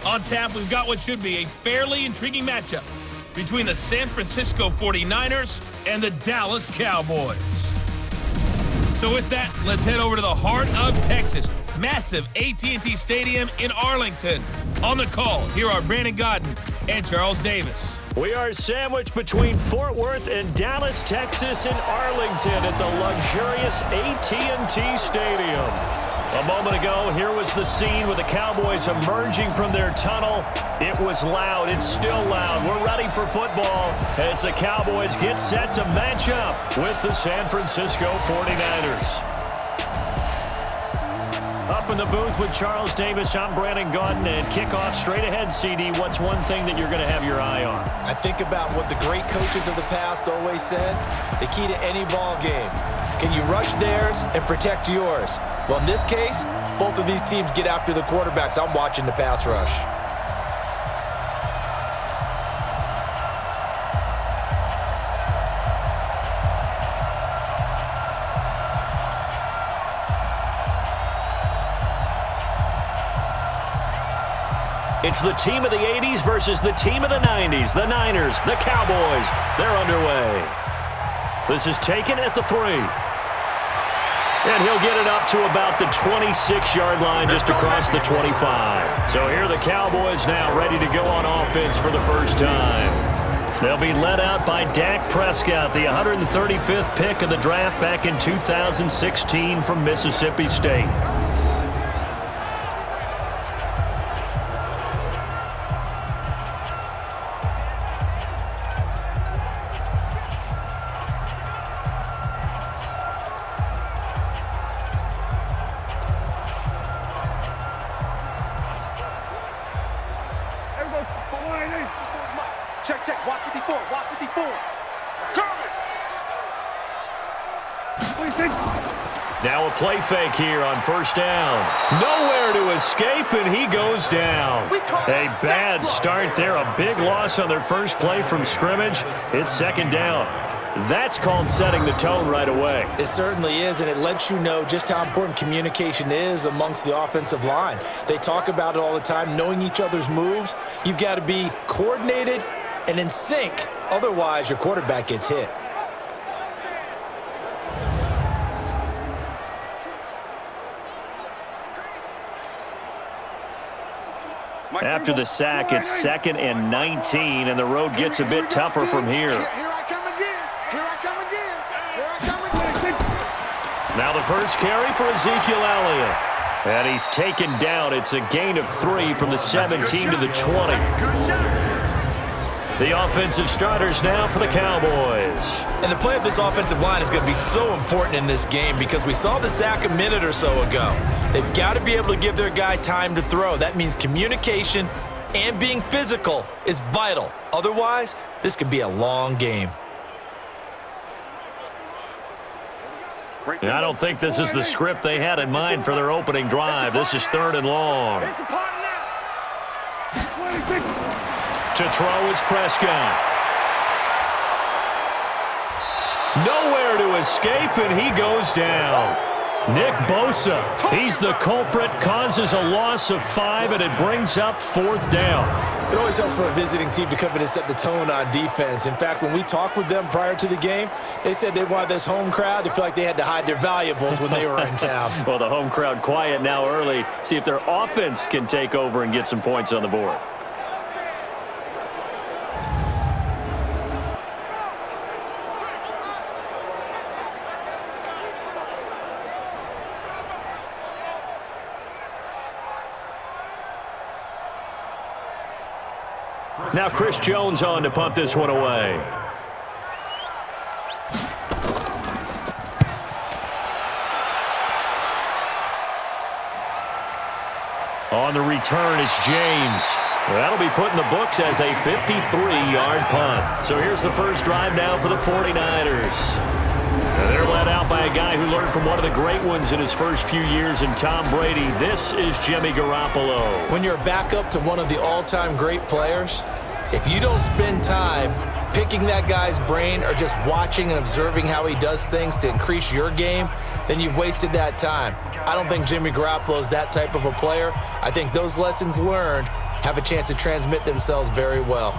On tap, we've got what should be a fairly intriguing matchup between the San Francisco 49ers and the Dallas Cowboys. So with that, let's head over to the heart of Texas. Massive AT&T Stadium in Arlington. On the call, here are Brandon Godden and Charles Davis. We are sandwiched between Fort Worth and Dallas, Texas, and Arlington at the luxurious AT&T Stadium. A moment ago, here was the scene with the Cowboys emerging from their tunnel. It was loud. It's still loud. We're ready for football as the Cowboys get set to match up with the San Francisco 49ers. Up in the booth with Charles Davis, I'm Brandon Godden, and kickoff straight ahead, CD. What's one thing that you're going to have your eye on? I think about what the great coaches of the past always said. The key to any ball game. Can you rush theirs and protect yours? Well, in this case, both of these teams get after the quarterbacks. I'm watching the pass rush. It's the team of the 80s versus the team of the 90s. The Niners, the Cowboys, they're underway. This is taken at the 3. And he'll get it up to about the 26-yard line just across the 25. So here are the Cowboys now ready to go on offense for the first time. They'll be led out by Dak Prescott, the 135th pick of the draft back in 2016 from Mississippi State. Check, watch 54, watch 54. Coming! Now a play fake here on first down. Nowhere to escape, and he goes down. A bad start there, a big loss on their first play from scrimmage. It's second down. That's called setting the tone right away. It certainly is, and it lets you know just how important communication is amongst the offensive line. They talk about it all the time, knowing each other's moves. You've got to be coordinated and in sync. Otherwise, your quarterback gets hit. After the sack, it's 2nd and 19, and the road gets a bit tougher from here. Here I come again. Here I come again. Here I come again. Now the first carry for Ezekiel Elliott. And he's taken down. It's a gain of 3 from the 17 to the 20. The offensive starters now for the Cowboys. And the play of this offensive line is going to be so important in this game because we saw the sack a minute or so ago. They've got to be able to give their guy time to throw. That means communication and being physical is vital. Otherwise, this could be a long game. I don't think this is the script they had in mind for their opening drive. This is 3rd and long. To throw is Prescott. Nowhere to escape, and he goes down. Nick Bosa, he's the culprit, causes a loss of 5, and it brings up 4th down. It always helps for a visiting team to come in and set the tone on defense. In fact, when we talked with them prior to the game, they said they wanted this home crowd to feel like they had to hide their valuables when they were in town. Well, the home crowd quiet now early. See if their offense can take over and get some points on the board. Now Chris Jones on to punt this one away. On the return, it's James. That'll be put in the books as a 53-yard punt. So here's the first drive now for the 49ers. And they're led out by a guy who learned from one of the great ones in his first few years in Tom Brady. This is Jimmy Garoppolo. When you're a backup to one of the all-time great players, if you don't spend time picking that guy's brain or just watching and observing how he does things to increase your game, then you've wasted that time. I don't think Jimmy Garoppolo is that type of a player. I think those lessons learned have a chance to transmit themselves very well.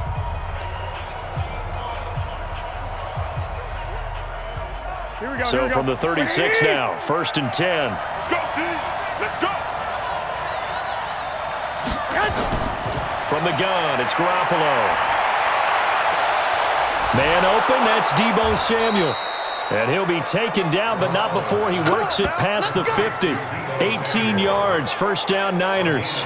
So from the 36 now, 1st and 10. Let's go, D. Let's go. From the gun, it's Garoppolo. Man open, that's Deebo Samuel. And he'll be taken down, but not before he works it past the 50. 18 yards, 1st down Niners.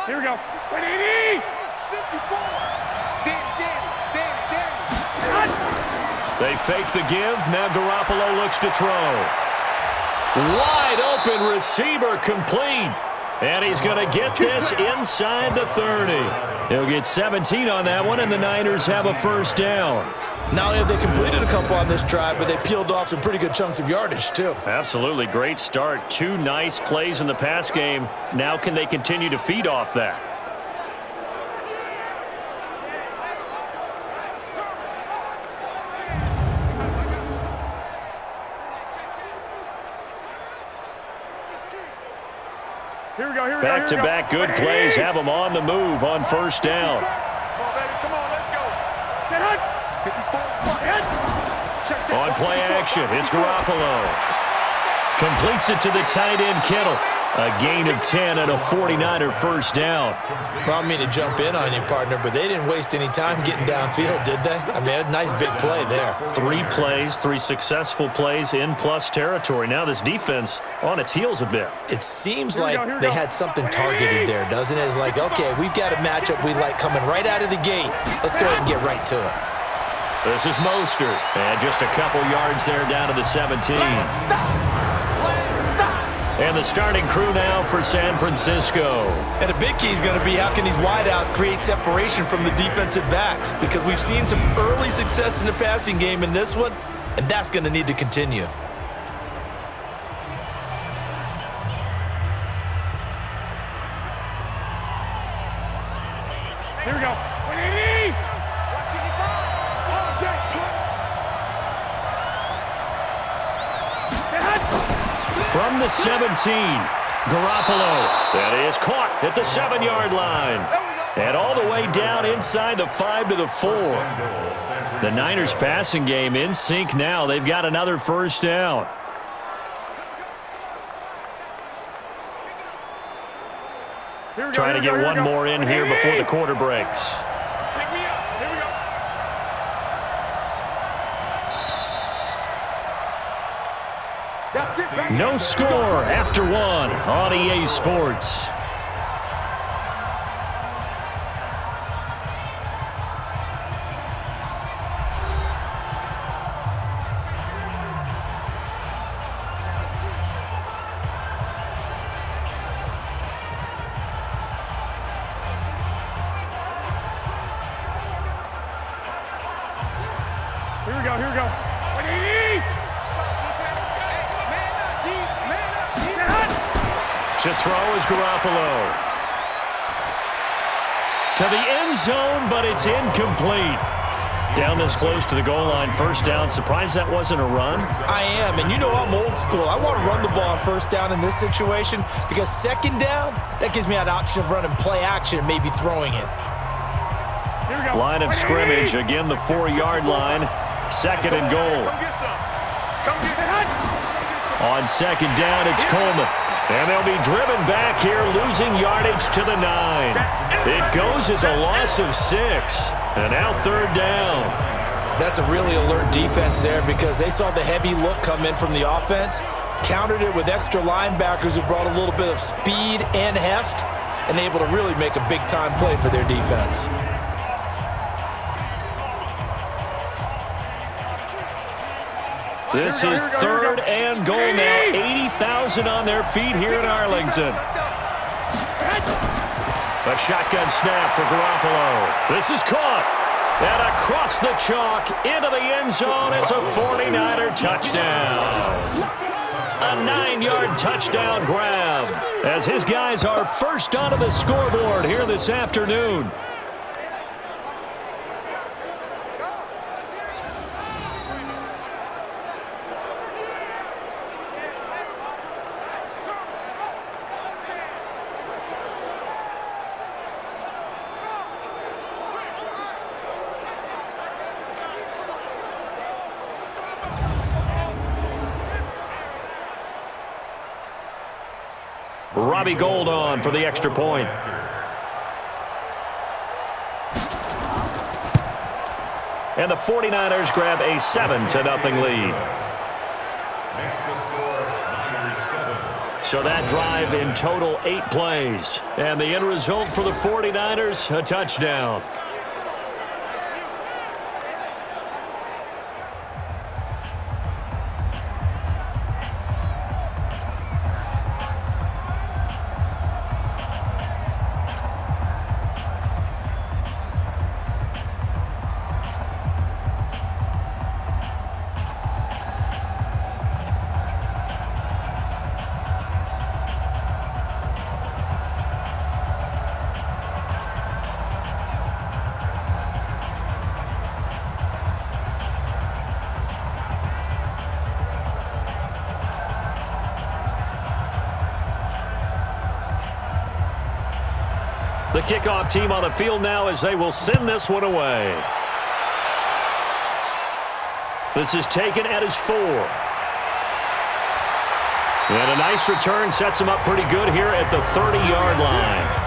Here we go. 180. 54. They fake the give. Now Garoppolo looks to throw. Wide open receiver complete. And he's going to get this inside the 30. He'll get 17 on that one, and the Niners have a 1st down. Not only have they completed a couple on this drive, but they peeled off some pretty good chunks of yardage, too. Absolutely great start. 2 nice plays in the pass game. Now can they continue to feed off that? Here we go. Back-to-back good plays have them on the move on 1st down. Come on, baby. Come on, let's go. On play action, it's Garoppolo. Completes it to the tight end, Kittle. A gain of 10 and a 49er 1st down. Well, I don't mean to jump in on you, partner, but they didn't waste any time getting downfield, did they? I mean, a nice big play there. 3 plays, 3 successful plays in plus territory. Now this defense on its heels a bit. It seems like they had something targeted there, doesn't it? It's like, okay, we've got a matchup we like coming right out of the gate. Let's go ahead and get right to it. This is Mostert. And just a couple yards there down to the 17. And the starting crew now for San Francisco. And a big key is going to be how can these wideouts create separation from the defensive backs? Because we've seen some early success in the passing game in this one, and that's going to need to continue. Here we go. 180. From the 17, Garoppolo. That is caught at the 7-yard line. And all the way down inside the 5 to the 4. The Niners passing game in sync now. They've got another 1st down. Trying to get one more in here before the quarter breaks. No score after 1 on EA Sports. Here we go. 180. To throw is Garoppolo. To the end zone, but it's incomplete. Down this close to the goal line, 1st down. Surprised that wasn't a run? I am, and you know I'm old school. I want to run the ball on 1st down in this situation because 2nd down, that gives me an option of running play action and maybe throwing it. Line of scrimmage, again the 4-yard line. 2nd and goal. On 2nd down, it's Coleman. And they'll be driven back here, losing yardage to the 9. It goes as a loss of 6. And now 3rd down. That's a really alert defense there because they saw the heavy look come in from the offense, countered it with extra linebackers who brought a little bit of speed and heft, and able to really make a big-time play for their defense. This is 3rd and goal now. 80,000 on their feet here in Arlington. A shotgun snap for Garoppolo. This is caught. And across the chalk into the end zone. It's a 49er touchdown. A 9-yard touchdown grab as his guys are first onto the scoreboard here this afternoon. Robbie Gould on for the extra point. And the 49ers grab a 7-0 lead. So that drive in total 8 plays. And the end result for the 49ers, a touchdown. The kickoff team on the field now as they will send this one away. This is taken at his 4. And a nice return sets him up pretty good here at the 30-yard line.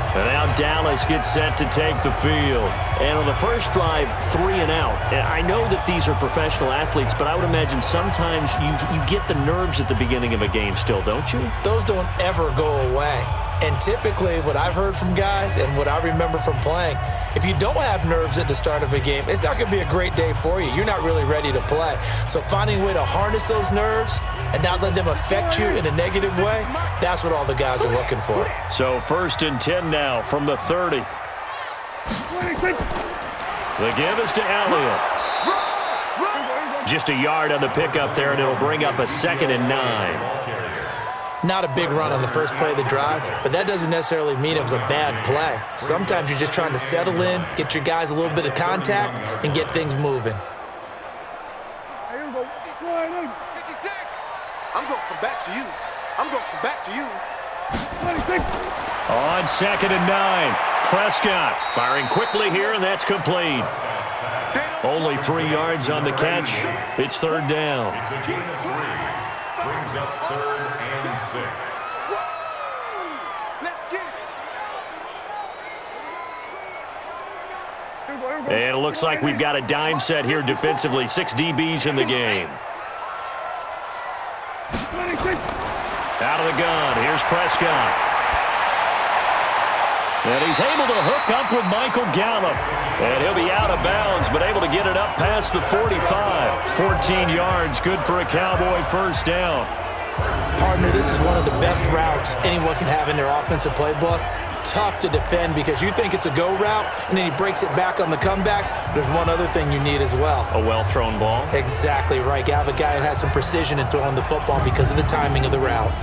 And now Dallas gets set to take the field. And on the first drive, 3 and out. And I know that these are professional athletes, but I would imagine sometimes you get the nerves at the beginning of a game still, don't you? Those don't ever go away. And typically what I've heard from guys and what I remember from playing, if you don't have nerves at the start of a game, it's not going to be a great day for you. You're not really ready to play. So finding a way to harness those nerves and not let them affect you in a negative way, that's what all the guys are looking for. So 1st and 10 now from the 30. The give is to Elliott. Just a yard on the pickup there, and it'll bring up a 2nd and 9. Not a big run on the first play of the drive, but that doesn't necessarily mean it was a bad play. Sometimes you're just trying to settle in, get your guys a little bit of contact, and get things moving. I'm going to come back to you. I'm going to come back to you. On 2nd and 9, Prescott firing quickly here, and that's complete. Only 3 yards on the catch. It's 3rd down. It's a gain of 3. Brings up 3rd and 6. Let's get it. And it looks like we've got a dime set here defensively. 6 DBs in the game. Out of the gun. Here's Prescott. And he's able to hook up with Michael Gallup. And he'll be out of bounds, but able to get it up past the 45. 14 yards, good for a Cowboy first down. Partner, this is one of the best routes anyone can have in their offensive playbook. Tough to defend because you think it's a go route, and then he breaks it back on the comeback. There's one other thing you need as well. A well-thrown ball. Exactly right. You have a guy who has some precision in throwing the football because of the timing of the route.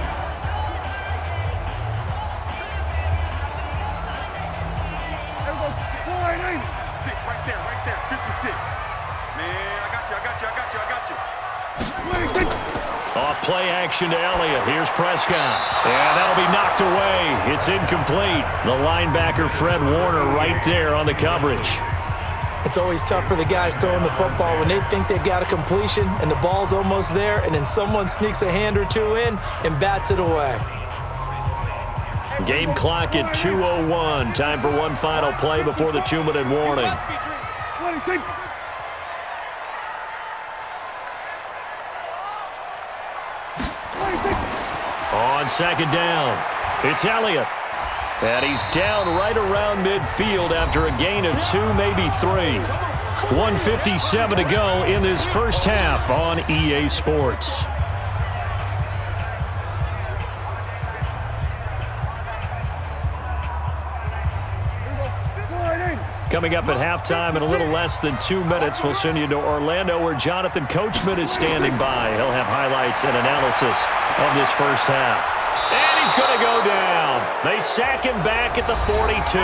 Right there, 56. Man, I got you. Off play action to Elliott. Here's Prescott. And that'll be knocked away. It's incomplete. The linebacker, Fred Warner, right there on the coverage. It's always tough for the guys throwing the football when they think they've got a completion and the ball's almost there, and then someone sneaks a hand or two in and bats it away. Game clock at 2:01. Time for one final play before the 2-minute warning. On 2nd down, it's Elliott. And he's down right around midfield after a gain of 2, maybe 3. 1:57 to go in this first half on EA Sports. Coming up at halftime in a little less than 2 minutes, we'll send you to Orlando where Jonathan Coachman is standing by. He'll have highlights and analysis of this first half. And he's going to go down. They sack him back at the 42.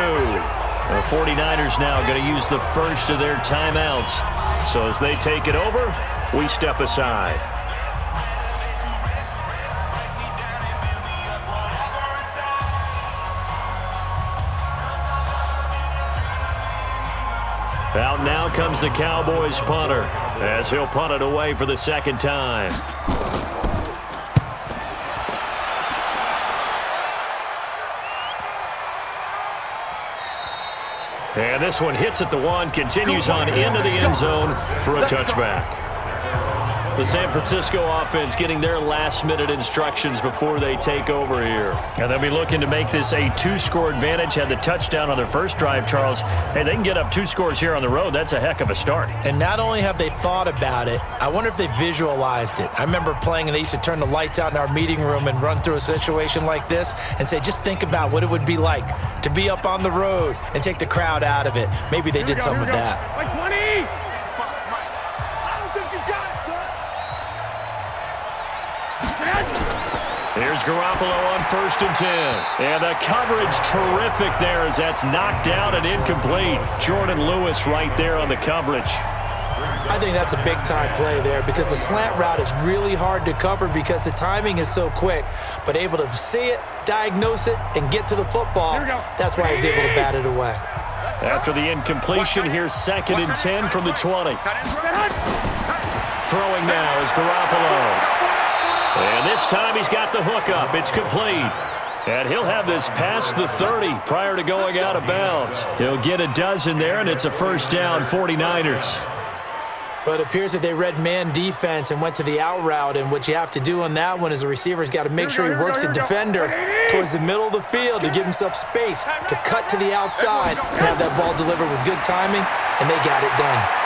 The 49ers now going to use the first of their timeouts. So as they take it over, we step aside. Out now comes the Cowboys punter as he'll punt it away for the second time. And this one hits at the 1, continues on into the end zone for a touchback. The San Francisco offense getting their last-minute instructions before they take over here. And they'll be looking to make this a 2-score advantage. Had the touchdown on their first drive, Charles. Hey, they can get up 2 scores here on the road. That's a heck of a start. And not only have they thought about it, I wonder if they visualized it. I remember playing, and they used to turn the lights out in our meeting room and run through a situation like this and say, just think about what it would be like to be up on the road and take the crowd out of it. Maybe they did some of that. Like 20! Here's Garoppolo on 1st and 10. And the coverage terrific there as that's knocked out and incomplete. Jordan Lewis right there on the coverage. I think that's a big-time play there because the slant route is really hard to cover because the timing is so quick. But able to see it, diagnose it, and get to the football, that's why he was able to bat it away. After the incompletion, here's 2nd and 10 from the 20. Throwing now is Garoppolo. And this time he's got the hook up. It's complete. And he'll have this past the 30 prior to going out of bounds. He'll get a dozen there, and it's a first down, 49ers. But it appears that they read man defense and went to the out route, and what you have to do on that one is the receiver's got to make sure he works the defender towards the middle of the field to give himself space to cut to the outside and have that ball delivered with good timing, and they got it done.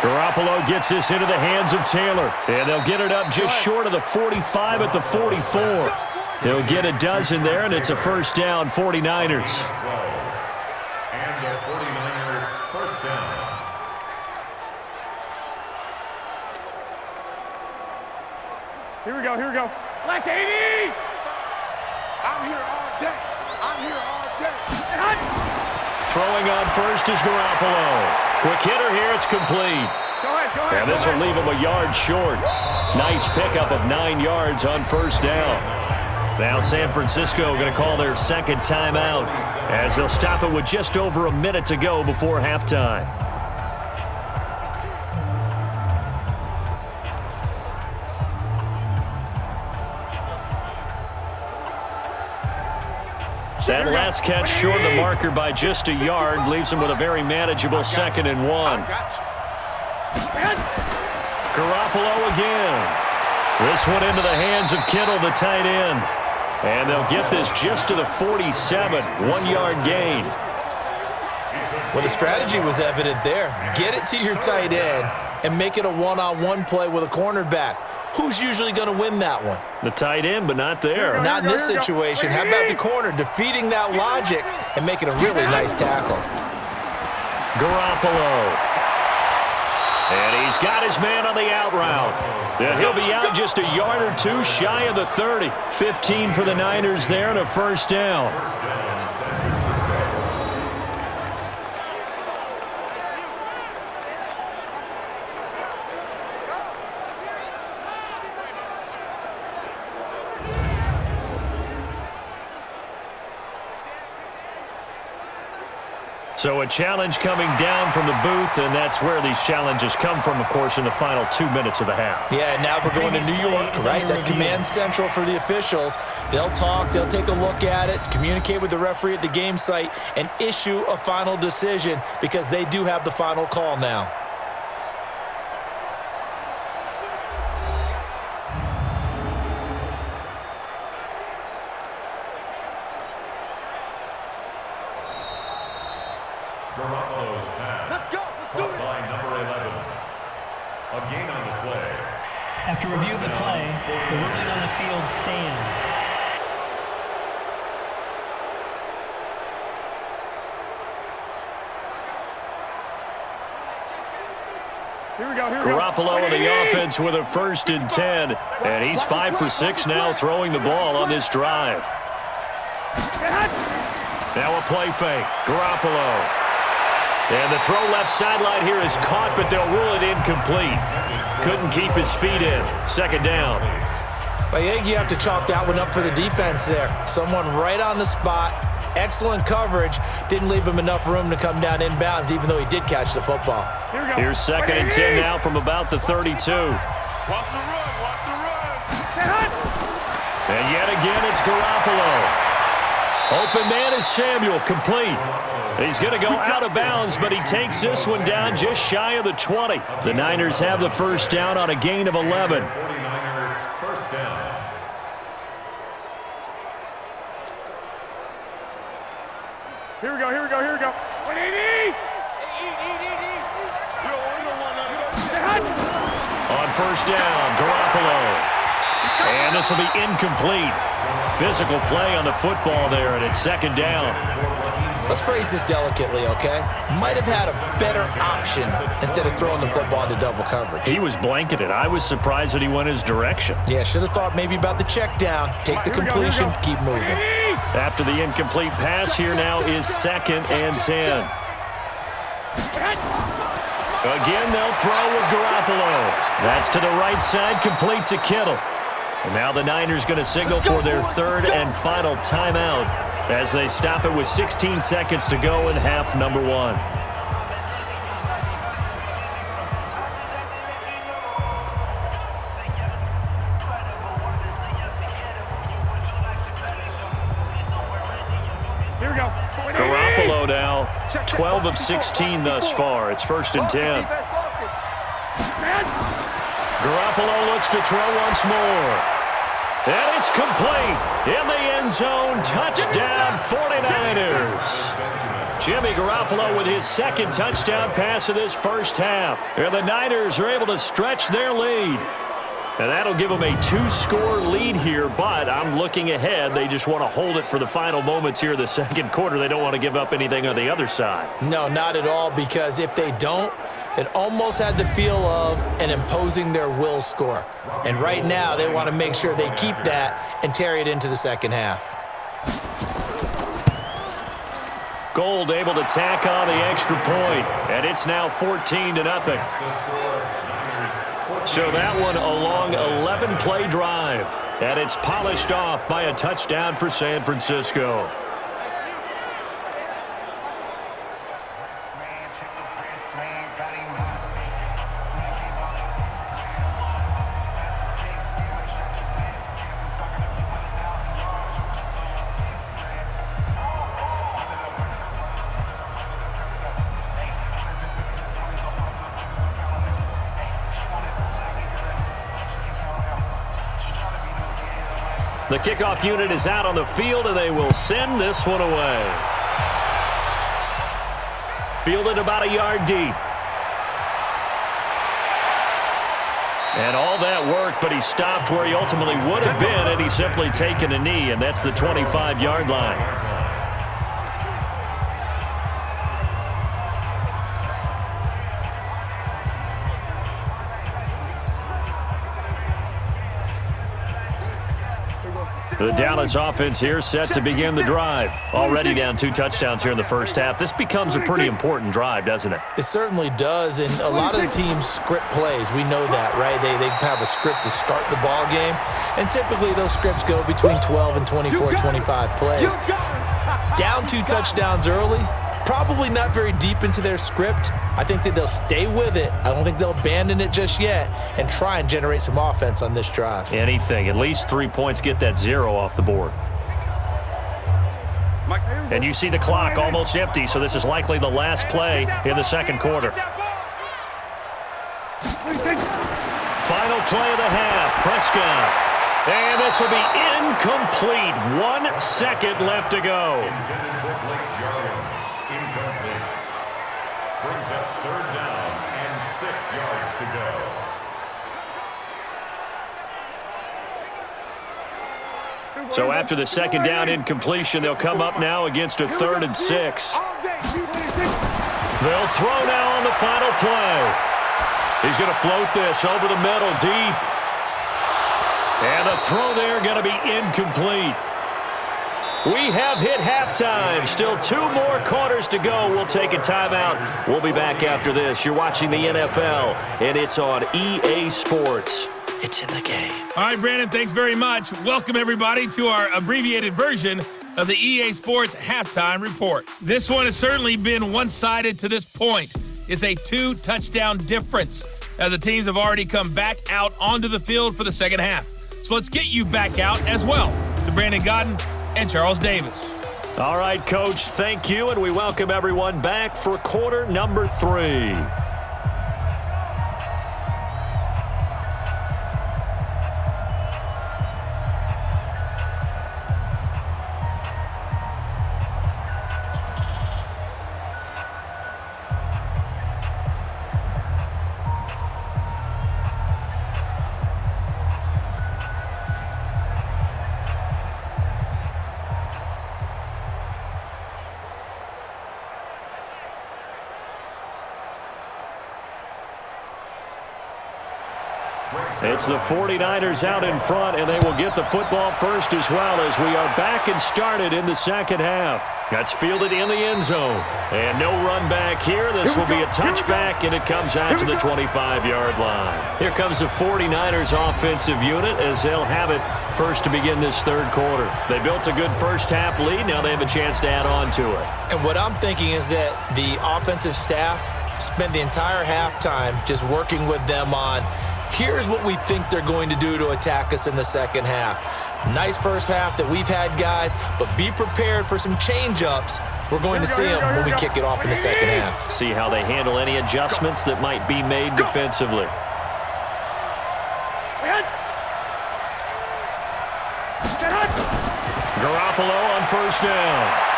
Garoppolo gets this into the hands of Taylor, and they'll get it up just short of the 45 at the 44. He'll get a dozen there, and it's a first down, 49ers. And the 49er first down. Here we go. Black 80! I'm here all day. Throwing on first is Garoppolo. Quick hitter here, it's complete. Go ahead. And this will leave him a yard short. Nice pickup of 9 yards on first down. Now San Francisco going to call their second timeout as they'll stop it with just over a minute to go before halftime. That last catch short of the marker by just a yard leaves him with a very manageable 2nd and 1. Garoppolo again. This one into the hands of Kittle, the tight end. And they'll get this just to the 47, 1-yard gain. Well, the strategy was evident there. Get it to your tight end and make it a one-on-one play with a cornerback. Who's usually going to win that one? The tight end, but not there. Not in this situation. How about the corner defeating that logic and making a really nice tackle? Garoppolo. And he's got his man on the out route. And he'll be out just a yard or 2 shy of the 30. 15 for the Niners there and a first down. So a challenge coming down from the booth, and that's where these challenges come from, of course, in the final 2 minutes of the half. Yeah, now we're going to New York, right? That's command central for the officials. They'll talk, they'll take a look at it, communicate with the referee at the game site, and issue a final decision because they do have the final call now. Garoppolo's pass. Caught by number 11. A gain on the play. After review of the play, the ruling on the field stands. Garoppolo in the offense with a 1st and 10. And he's 5 for 6 now throwing the ball on this drive. Now a play fake. Garoppolo. And the throw left sideline here is caught, but they'll rule it incomplete. Couldn't keep his feet in. 2nd down. I think you have to chalk that one up for the defense there. Someone right on the spot. Excellent coverage. Didn't leave him enough room to come down inbounds, even though he did catch the football. Here's 2nd and 10 now from about the 32. Watch the run. Watch the run. And yet again, it's Garoppolo. Open man is Samuel, complete. He's going to go out of bounds, but he takes this one down just shy of the 20. The Niners have the 1st down on a gain of 11. 49er 1st down. Here we go. 180. On 1st down, Garoppolo. And this will be incomplete. Physical play on the football there, and it's 2nd down. Let's phrase this delicately, okay? Might have had a better option instead of throwing the football into double coverage. He was blanketed. I was surprised that he went his direction. Yeah, should have thought maybe about the check down. Take the completion, keep moving. After the incomplete pass, here now is 2nd and 10. Again, they'll throw with Garoppolo. That's to the right side, complete to Kittle. And now the Niners going to signal for their 3rd and final timeout as they stop it with 16 seconds to go in half number 1. Garoppolo now 12 of 16 thus far. It's 1st and 10. Garoppolo looks to throw once more. And it's complete. In the end zone. Touchdown 49ers. Jimmy Garoppolo with his 2nd touchdown pass of this 1st half. And the Niners are able to stretch their lead. And that'll give them a 2-score lead here, but I'm looking ahead. They just want to hold it for the final moments here of the 2nd quarter. They don't want to give up anything on the other side. No, not at all, because if they don't, it almost had the feel of an imposing their will score. And right now, they want to make sure they keep that and carry it into the 2nd half. Gold able to tack on the extra point, and it's now 14-0. So that one a long 11-play drive, and it's polished off by a touchdown for San Francisco. The kickoff unit is out on the field, and they will send this one away. Fielded about a yard deep. And all that work, but he stopped where he ultimately would have been, and he's simply taken a knee, and that's the 25-yard line. The Dallas offense here set to begin the drive. Already down 2 touchdowns here in the 1st half. This becomes a pretty important drive, doesn't it? It certainly does, and a lot of the teams script plays. We know that, right? They have a script to start the ball game, and typically those scripts go between 12 and 24, 25 plays. Down 2 touchdowns early, probably not very deep into their script. I think that they'll stay with it. I don't think they'll abandon it just yet and try and generate some offense on this drive. Anything. At least 3 points, get that 0 off the board. And you see the clock almost empty, so this is likely the last play in the 2nd quarter. Final play of the half, Prescott. And this will be incomplete. 1 second left to go. Brings up 3rd down and 6 yards to go. So after the 2nd down incompletion, they'll come up now against a 3rd and 6. They'll throw now on the final play. He's going to float this over the middle, deep. And the throw there going to be incomplete. We have hit halftime. Still 2 more quarters to go. We'll take a timeout. We'll be back after this. You're watching the NFL, and it's on EA Sports. It's in the game. All right, Brandon, thanks very much. Welcome, everybody, to our abbreviated version of the EA Sports Halftime Report. This one has certainly been one-sided to this point. It's a 2-touchdown difference, as the teams have already come back out onto the field for the second half. So let's get you back out as well to Brandon Godden and Charles Davis. All right, Coach, thank you, and we welcome everyone back for quarter number 3. It's the 49ers out in front, and they will get the football first as well as we are back and started in the second half. That's fielded in the end zone. And no run back here. This will be a touchback, and it comes out to the 25-yard line. Here comes the 49ers offensive unit as they'll have it first to begin this third quarter. They built a good first half lead. Now they have a chance to add on to it. And what I'm thinking is that the offensive staff spent the entire halftime just working with them on here's what we think they're going to do to attack us in the second half. Nice first half that we've had, guys, but be prepared for some change-ups. We're going to see them when we kick it off in the second half. See how they handle any adjustments that might be made defensively. Garoppolo on first down.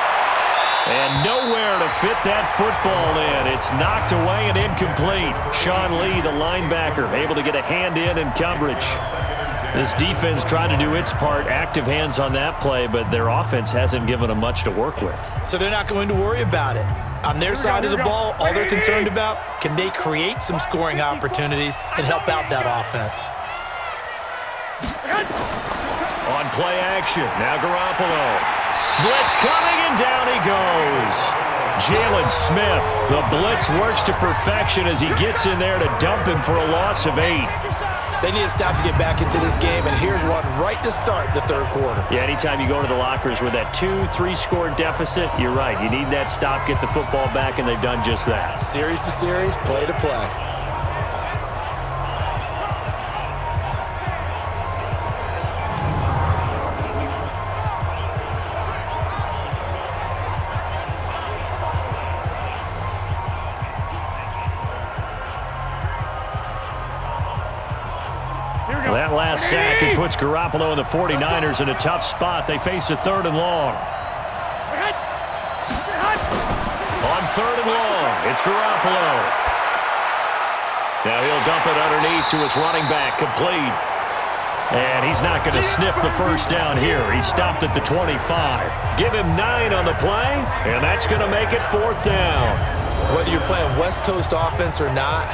And nowhere to fit that football in. It's knocked away and incomplete. Sean Lee, the linebacker, able to get a hand in coverage. This defense tried to do its part, active hands on that play, but their offense hasn't given them much to work with. So they're not going to worry about it. On their side of the ball, all they're concerned about, can they create some scoring opportunities and help out that offense? On play action, now Garoppolo. Blitz coming, and down he goes. Jalen Smith, the blitz works to perfection as he gets in there to dump him for a loss of 8. They need to stop to get back into this game, and here's one right to start the third quarter. Yeah, anytime you go to the lockers with that 2-3 score deficit, you're right. You need that stop, get the football back, and they've done just that. Series to series, play to play. That last sack, it puts Garoppolo and the 49ers in a tough spot. They face a 3rd and long. On 3rd and long, it's Garoppolo. Now he'll dump it underneath to his running back, complete. And he's not going to sniff the first down here. He stopped at the 25. Give him 9 on the play, and that's going to make it 4th down. Whether you're playing West Coast offense or not,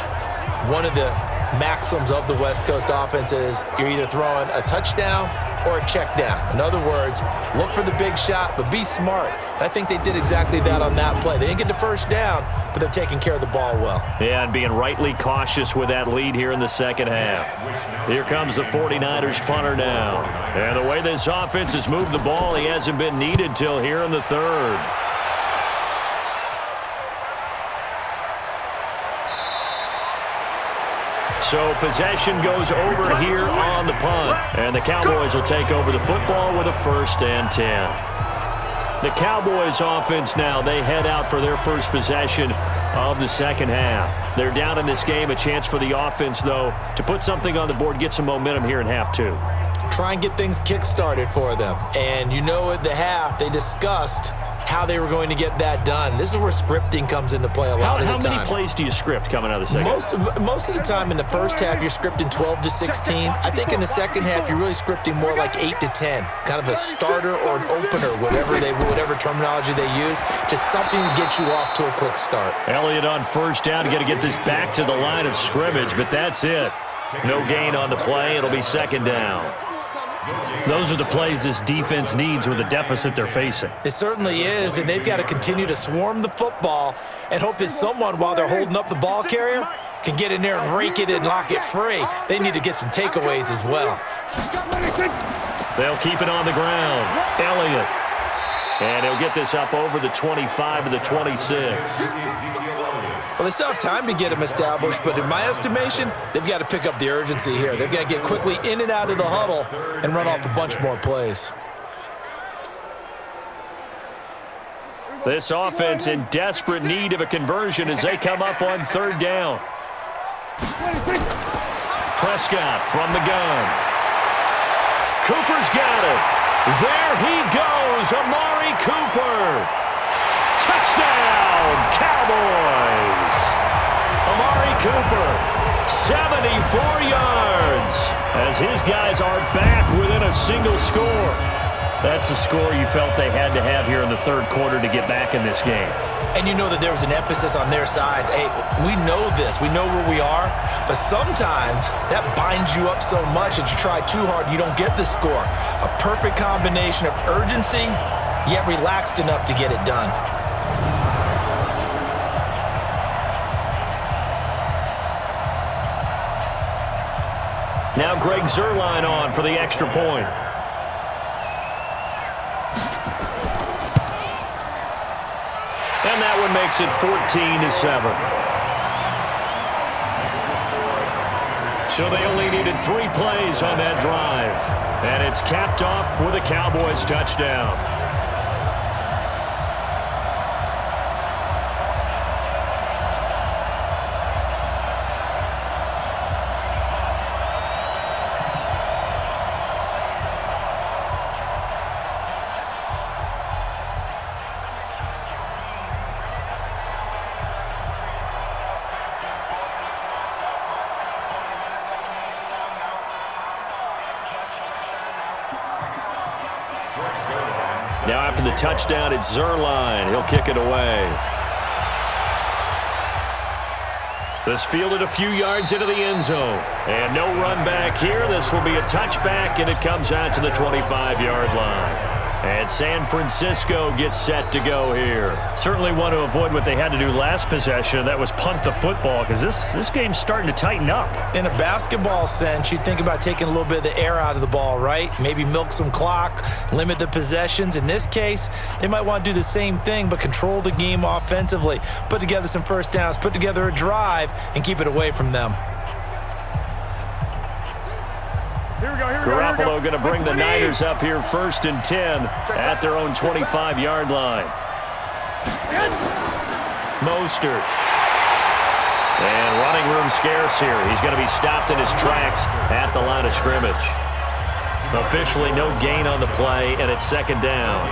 one of the maxims of the West Coast offense is you're either throwing a touchdown or a check down. In other words, look for the big shot, but be smart. And I think they did exactly that on that play. They didn't get the first down, but they're taking care of the ball well. Yeah, and being rightly cautious with that lead here in the second half. Here comes the 49ers punter now. And the way this offense has moved the ball, he hasn't been needed till here in the 3rd. So possession goes over here on the punt. And the Cowboys will take over the football with a 1st and 10. The Cowboys offense now, they head out for their first possession of the second half. They're down in this game. A chance for the offense, though, to put something on the board, get some momentum here in half 2. Try and get things kick-started for them. And you know at the half, they discussed how they were going to get that done. This is where scripting comes into play a lot of the time. How many plays do you script coming out of the second? Most of the time in the first half, you're scripting 12 to 16. I think in the second half, you're really scripting more like 8 to 10, kind of a starter or an opener, whatever terminology they use, just something to get you off to a quick start. Elliott on first down, got to get this back to the line of scrimmage, but that's it. No gain on the play. It'll be second down. Those are the plays this defense needs with the deficit they're facing. It certainly is, and they've got to continue to swarm the football and hope that someone, while they're holding up the ball carrier, can get in there and rake it and lock it free. They need to get some takeaways as well. They'll keep it on the ground. Elliott. And he'll get this up over the 25 to the 26. Well, they still have time to get him established, but in my estimation, they've got to pick up the urgency here. They've got to get quickly in and out of the huddle and run off a bunch more plays. This offense in desperate need of a conversion as they come up on third down. Prescott from the gun. Cooper's got it. There he goes, Amari Cooper. Touchdown, Cowboys. Amari Cooper, 74 yards, as his guys are back within a single score. That's a score you felt they had to have here in the third quarter to get back in this game. And you know that there was an emphasis on their side. Hey, we know this. We know where we are. But sometimes that binds you up so much that you try too hard, you don't get the score. A perfect combination of urgency, yet relaxed enough to get it done. Now Greg Zuerlein on for the extra point. And that one makes it 14-7. So they only needed 3 plays on that drive. And it's capped off with a Cowboys touchdown. Now after the touchdown, it's Zuerlein. He'll kick it away. This fielded a few yards into the end zone. And no run back here. This will be a touchback, and it comes out to the 25-yard line. And San Francisco gets set to go here. Certainly want to avoid what they had to do last possession. That was punt the football, because this game's starting to tighten up. In a basketball sense, you think about taking a little bit of the air out of the ball, right? Maybe milk some clock, limit the possessions. In this case, they might want to do the same thing, but control the game offensively. Put together some first downs, put together a drive, and keep it away from them. Garoppolo going to bring the Niners up here 1st and 10 at their own 25-yard line. Mostert. And running room scarce here. He's going to be stopped in his tracks at the line of scrimmage. Officially no gain on the play, and it's second down.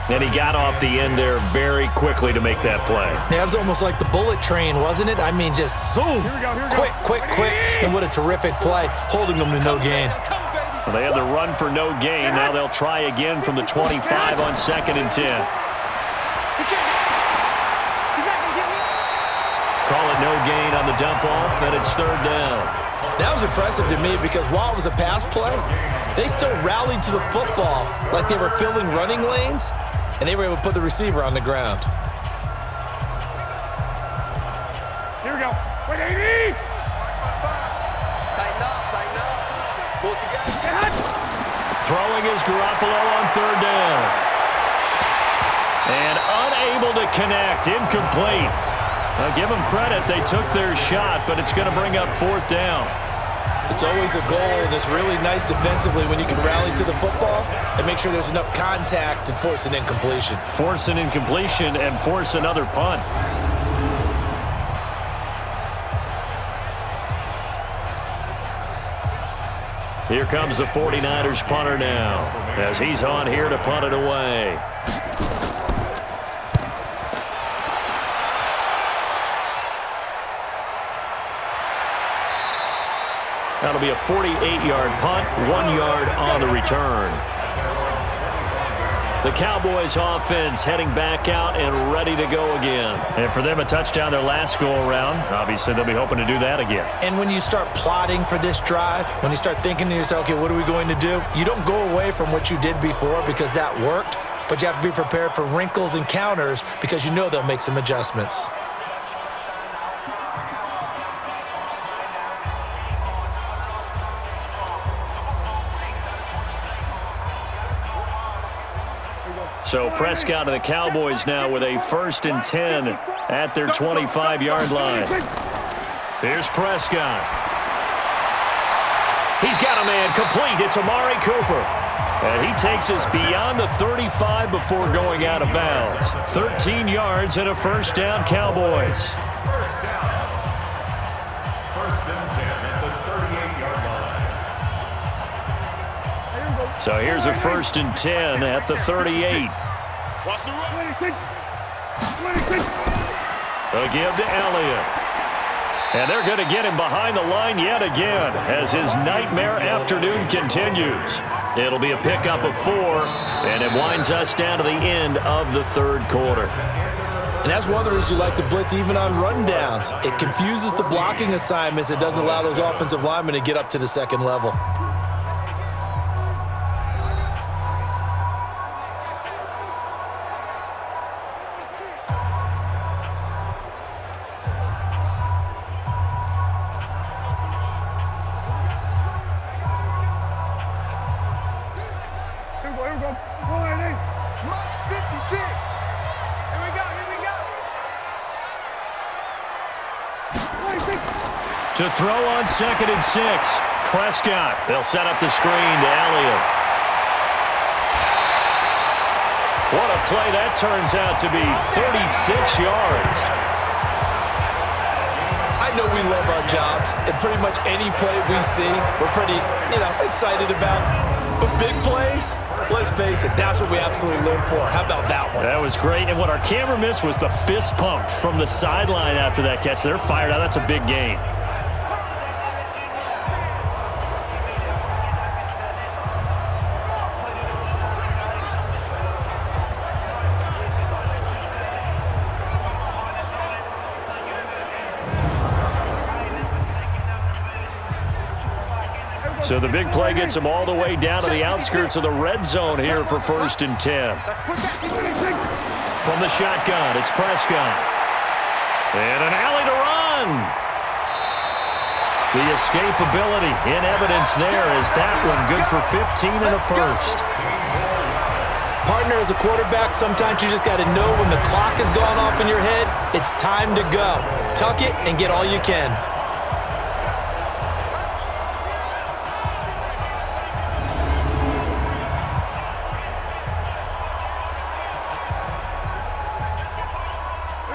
And he got off the end there very quickly to make that play. Yeah, it was almost like the bullet train, wasn't it? I mean, just zoom, quick, and what a terrific play, holding them to no gain. Well, they had the run for no gain. Now they'll try again from the 25 on 2nd and 10. Call it no gain on the dump off, and it's 3rd down. That was impressive to me because while it was a pass play, they still rallied to the football like they were filling running lanes, and they were able to put the receiver on the ground. Here we go. Wait, AD! Tighten up. Pull it together. Throwing is Garoppolo on 3rd down. And unable to connect, incomplete. Now give them credit, they took their shot, but it's going to bring up 4th down. It's always a goal, and it's really nice defensively when you can rally to the football and make sure there's enough contact to force an incompletion. Force an incompletion and force another punt. Here comes the 49ers punter now, as he's on here to punt it away. That'll be a 48-yard punt, 1 yard on the return. The Cowboys offense heading back out and ready to go again. And for them, a touchdown their last go-around. Obviously, they'll be hoping to do that again. And when you start plotting for this drive, when you start thinking to yourself, okay, what are we going to do? You don't go away from what you did before because that worked, but you have to be prepared for wrinkles and counters because you know they'll make some adjustments. So Prescott and the Cowboys now with a 1st and 10 at their 25-yard line. Here's Prescott. He's got a man complete. It's Amari Cooper. And he takes us beyond the 35 before going out of bounds. 13 yards and a 1st down, Cowboys. First down. 1st and 10 at the 38-yard line. So here's a 1st and 10 at the 38. A give to Elliott. And they're going to get him behind the line yet again as his nightmare afternoon continues. It'll be a pickup of 4, and it winds us down to the end of the 3rd quarter. And that's one of the reasons you like to blitz even on rundowns. It confuses the blocking assignments. It doesn't allow those offensive linemen to get up to the 2nd level. To throw on 2nd and 6. Prescott. They'll set up the screen to Elliott. What a play that turns out to be. 36 yards. I know we love our jobs, and pretty much any play we see, we're pretty, excited about. But big plays, let's face it, that's what we absolutely live for. How about that one? That was great. And what our camera missed was the fist pump from the sideline after that catch. They're fired out. That's a big game. So the big play gets them all the way down to the outskirts of the red zone here for 1st and 10. From the shotgun, it's Prescott. And an alley to run. The escapability in evidence there is that one good for 15 and a 1st. Partner, as a quarterback, sometimes you just got to know when the clock has gone off in your head, it's time to go. Tuck it and get all you can.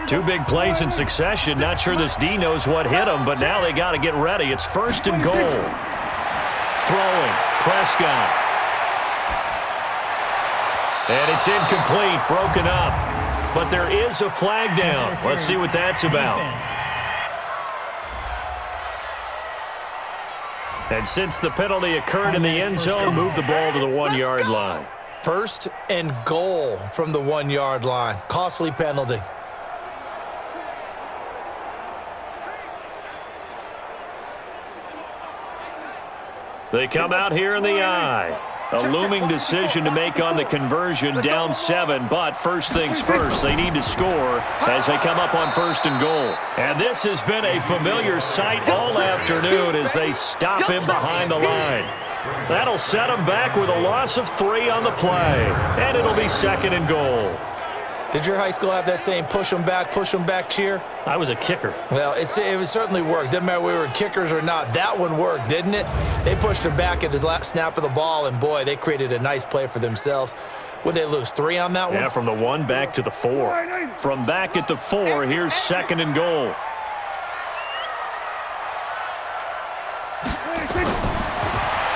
Two big plays in succession. Not sure this D knows what hit him, but now they got to get ready. It's 1st and goal. Throwing, Prescott. And it's incomplete, broken up. But there is a flag down. Let's see what that's about. And since the penalty occurred in the end zone, move the ball to the 1-yard line. 1st and goal from the 1-yard line. Costly penalty. They come out here in the eye. A looming decision to make on the conversion, down 7, but first things first, they need to score as they come up on 1st and goal. And this has been a familiar sight all afternoon as they stop him behind the line. That'll set him back with a loss of 3 on the play, and it'll be 2nd and goal. Did your high school have that saying, push them back cheer? I was a kicker. Well, it certainly worked. Didn't matter whether we were kickers or not. That one worked, didn't it? They pushed him back at his last snap of the ball, and, boy, they created a nice play for themselves. Would they lose 3 on that one? Yeah, from the 1 back to the 4. From back at the 4, here's 2nd and goal.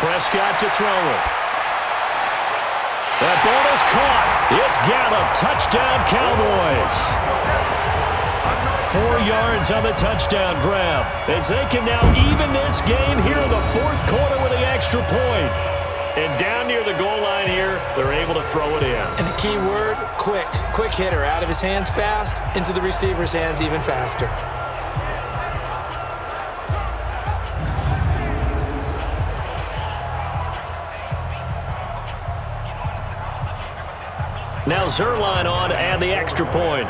Prescott to throw it. That ball is caught. It's Gallup. Touchdown, Cowboys. 4 yards on the touchdown grab, as they can now even this game here in the fourth quarter with the extra point. And down near the goal line here, they're able to throw it in. And the key word, quick. Quick hitter. Out of his hands fast, into the receiver's hands even faster. Now Zerline on to add the extra point.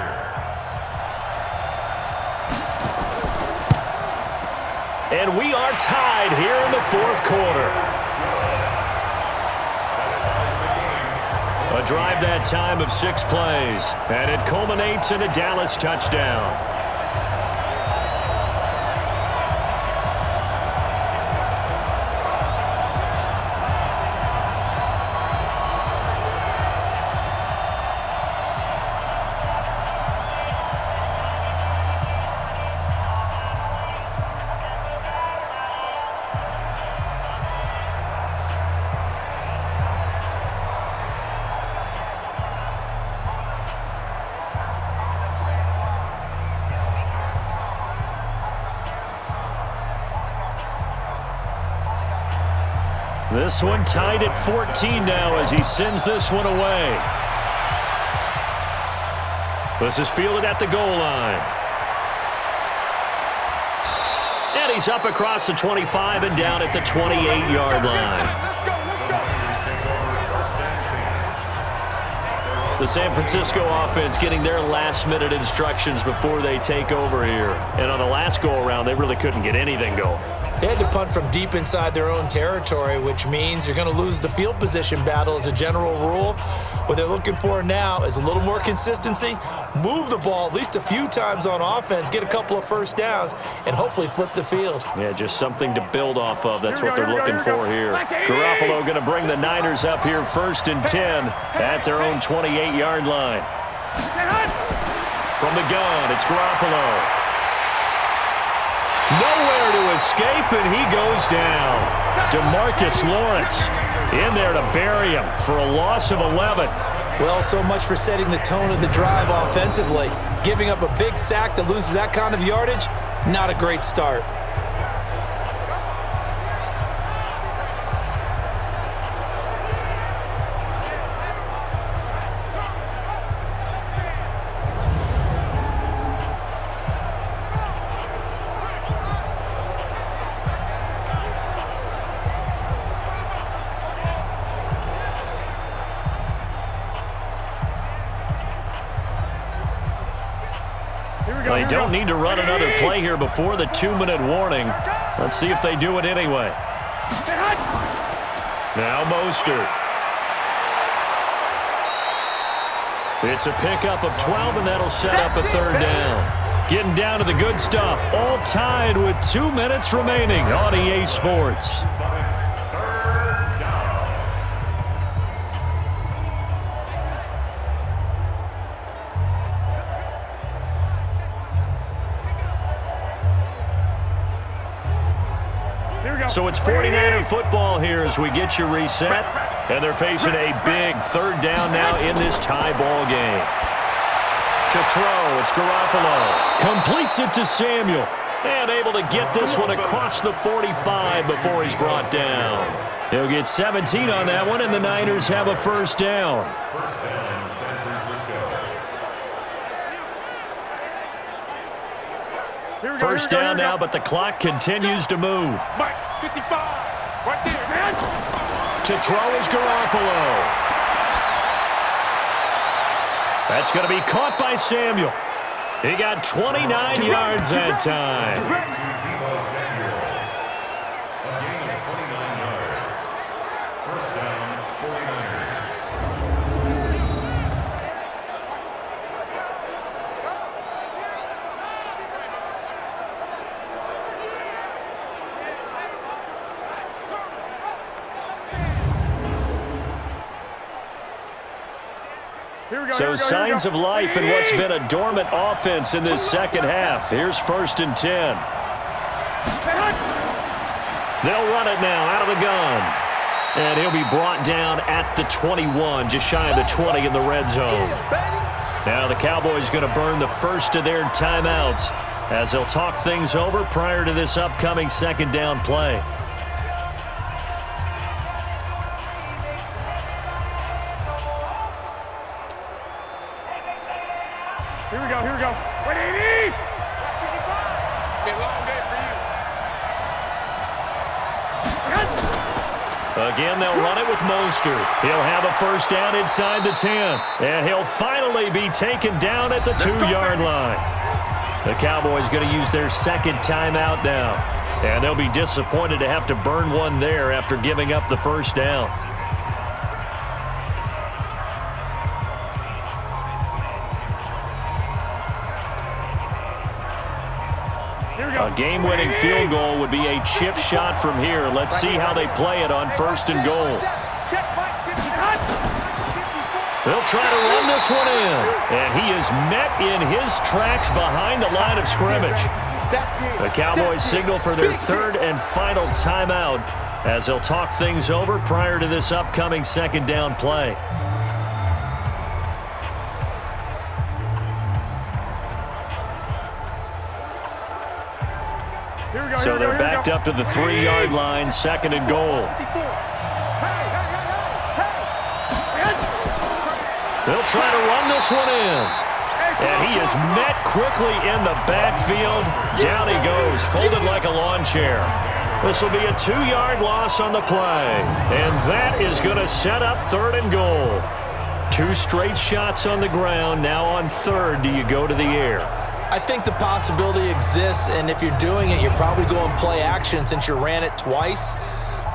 And we are tied here in the fourth quarter. A drive that time of 6 plays, and it culminates in a Dallas touchdown. This one tied at 14 now as he sends this one away. This is fielded at the goal line. And he's up across the 25 and down at the 28-yard line. The San Francisco offense getting their last-minute instructions before they take over here. And on the last go-around, they really couldn't get anything going. They had to punt from deep inside their own territory, which means you're going to lose the field position battle as a general rule. What they're looking for now is a little more consistency, move the ball at least a few times on offense, get a couple of first downs, and hopefully flip the field. Yeah, just something to build off of. That's what they're looking for here. Garoppolo going to bring the Niners up here 1st and 10 at their own 28-yard line. From the gun, it's Garoppolo. Nowhere to escape, and he goes down. DeMarcus Lawrence in there to bury him for a loss of 11. Well, so much for setting the tone of the drive offensively. Giving up a big sack that loses that kind of yardage, not a great start. They don't need to run another play here before the 2-minute warning. Let's see if they do it anyway. Now Mostert. It's a pickup of 12, and that'll set up a 3rd down. Getting down to the good stuff. All tied with 2 minutes remaining on EA Sports. So it's 49er football here as we get you reset. And they're facing a big 3rd down now in this tie ball game. To throw, it's Garoppolo. Completes it to Samuel. And able to get this one across the 45 before he's brought down. He'll get 17 on that one, and the Niners have a 1st down. First down, San Francisco. First down now, but the clock continues to move. 55, right there, man. To throw is Garoppolo. That's going to be caught by Samuel. He got 29 yards that time. A gain of 29 yards. First down, 49ers. So signs of life in what's been a dormant offense in this second half. Here's 1st and 10. They'll run it now out of the gun. And he'll be brought down at the 21, just shy of the 20 in the red zone. Now the Cowboys going to burn the first of their timeouts as they'll talk things over prior to this upcoming second down play. Here we go, here we go. 180! Been a long day for you. Again, they'll run it with Mostert. He'll have a first down inside the 10. And he'll finally be taken down at the 2-yard line. The Cowboys going to use their second timeout now. And they'll be disappointed to have to burn one there after giving up the first down. A game-winning field goal would be a chip shot from here. Let's see how they play it on first and goal. They'll try to run this one in. And he is met in his tracks behind the line of scrimmage. The Cowboys signal for their third and final timeout as they'll talk things over prior to this upcoming second down play. So they're backed up to the 3-yard line, second and goal. They'll try to run this one in. And he is met quickly in the backfield. Down he goes, folded like a lawn chair. This will be a 2-yard loss on the play. And that is going to set up third and goal. 2 straight shots on the ground. Now on third, do you go to the air? I think the possibility exists, and if you're doing it, you're probably going play action since you ran it twice.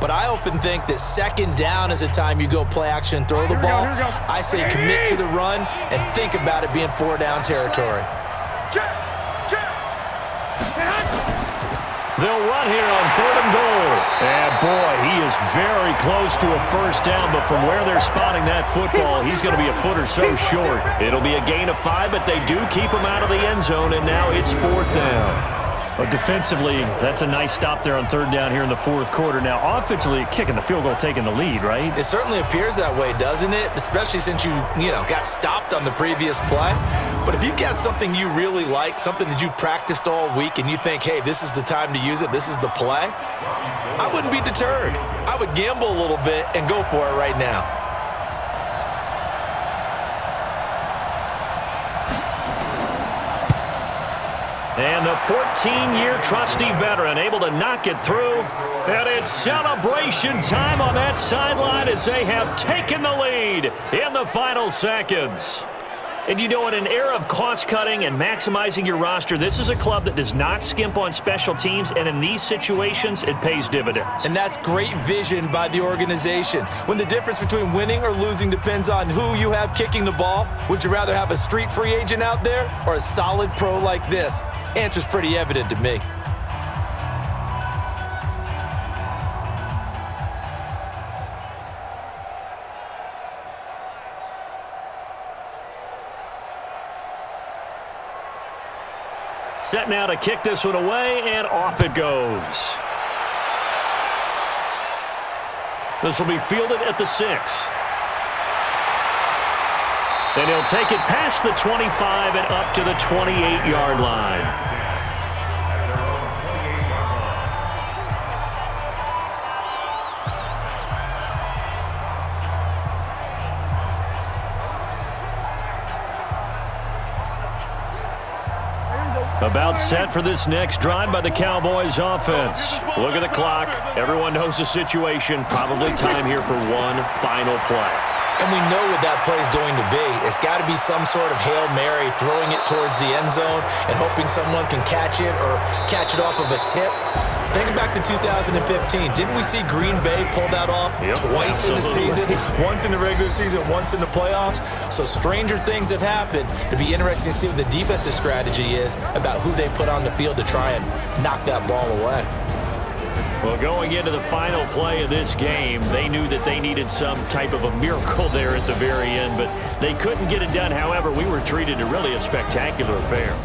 But I often think that second down is a time you go play action and throw the ball. I say commit to the run and think about it being 4-down territory. They'll run here on third and goal. And boy, he is very close to a first down, but from where they're spotting that football, he's going to be a foot or so short. It'll be a gain of 5, but they do keep him out of the end zone, and now it's 4th down. But defensively, that's a nice stop there on third down here in the fourth quarter. Now, offensively, kicking the field goal, taking the lead, right? It certainly appears that way, doesn't it? Especially since you got stopped on the previous play. But if you've got something you really like, something that you've practiced all week, and you think, hey, this is the time to use it, this is the play, I wouldn't be deterred. I would gamble a little bit and go for it right now. And the 14-year trusty veteran able to knock it through. And it's celebration time on that sideline as they have taken the lead in the final seconds. And you know, in an era of cost-cutting and maximizing your roster, this is a club that does not skimp on special teams, and in these situations, it pays dividends. And that's great vision by the organization. When the difference between winning or losing depends on who you have kicking the ball, would you rather have a street free agent out there or a solid pro like this? Answer's pretty evident to me. Set now to kick this one away, and off it goes. This will be fielded at the 6. And he'll take it past the 25 and up to the 28-yard line. About set for this next drive by the Cowboys offense. Look at the clock. Everyone knows the situation. Probably time here for one final play. And we know what that play is going to be. It's got to be some sort of Hail Mary, throwing it towards the end zone and hoping someone can catch it or catch it off of a tip. Think back to 2015. Didn't we see Green Bay pull that off twice in the season? Once in the regular season, once in the playoffs. So stranger things have happened. It'd be interesting to see what the defensive strategy is about who they put on the field to try and knock that ball away. Well, going into the final play of this game, they knew that they needed some type of a miracle there at the very end, but they couldn't get it done. However, we were treated to really a spectacular affair.